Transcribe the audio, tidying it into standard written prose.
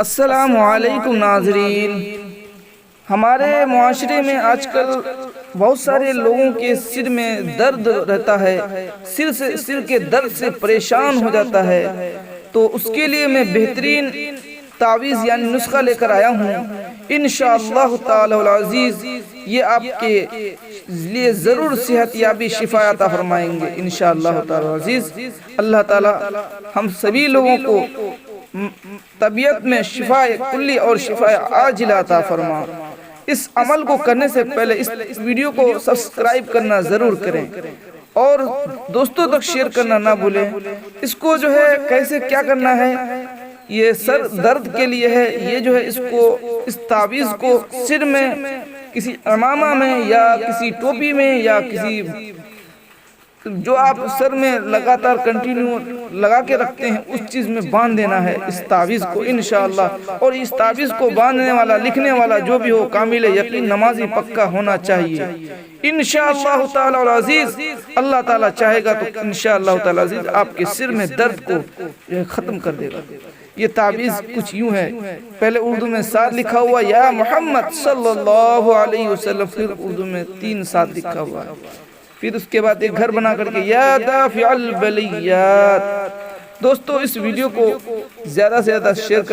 السلام علیکم ناظرین، ہمارے معاشرے میں آج کل بہت سارے لوگوں کے سر میں درد رہتا ہے، سر کے درد سے پریشان ہو جاتا ہے۔ تو اس کے لیے میں بہترین تعویذ یعنی نسخہ لے کر آیا ہوں۔ انشاءاللہ تعالی العزیز یہ آپ کے لیے ضرور صحت یابی شفا عطا فرمائیں گے انشاءاللہ تعالی العزیز۔ اللہ تعالی ہم سبھی لوگوں کو طبیعت میں شفا کلی اور شفا عاجلہ عطا فرما۔ اس عمل کو کرنے سے پہلے اس ویڈیو کو سبسکرائب کرنا ضرور کریں اور دوستوں تک شیئر کرنا نہ بھولیں۔ اس کو جو ہے کیسے کیا کرنا ہے، یہ سر درد کے لیے ہے۔ یہ جو ہے اس تعویذ کو سر میں، کسی عمامہ میں یا کسی ٹوپی میں یا کسی جو آپ سر میں لگاتار کنٹینیو لگا کے رکھتے ہیں اس چیز میں باندھ دینا ہے اس تعویذ کو انشاءاللہ۔ اور اس تعویذ کو باندھنے والا لکھنے والا جو بھی ہو کامل یقین نمازی پکا ہونا چاہیے انشاءاللہ تعالی العزیز۔ اللہ تعالی چاہے گا تو انشاءاللہ تعالی العزیز آپ کے سر میں درد کو ختم کر دے گا۔ یہ تعویذ کچھ یوں ہے، پہلے اردو میں 7 لکھا ہوا یا محمد صلی اللہ علیہ وسلم، پھر اردو میں 3 7 لکھا ہوا ہے، پھر اس کے بعد ایک گھر بنا کر کے یا دافع البلیات۔ دوستو اس ویڈیو کو زیادہ سے زیادہ شیئر کریں۔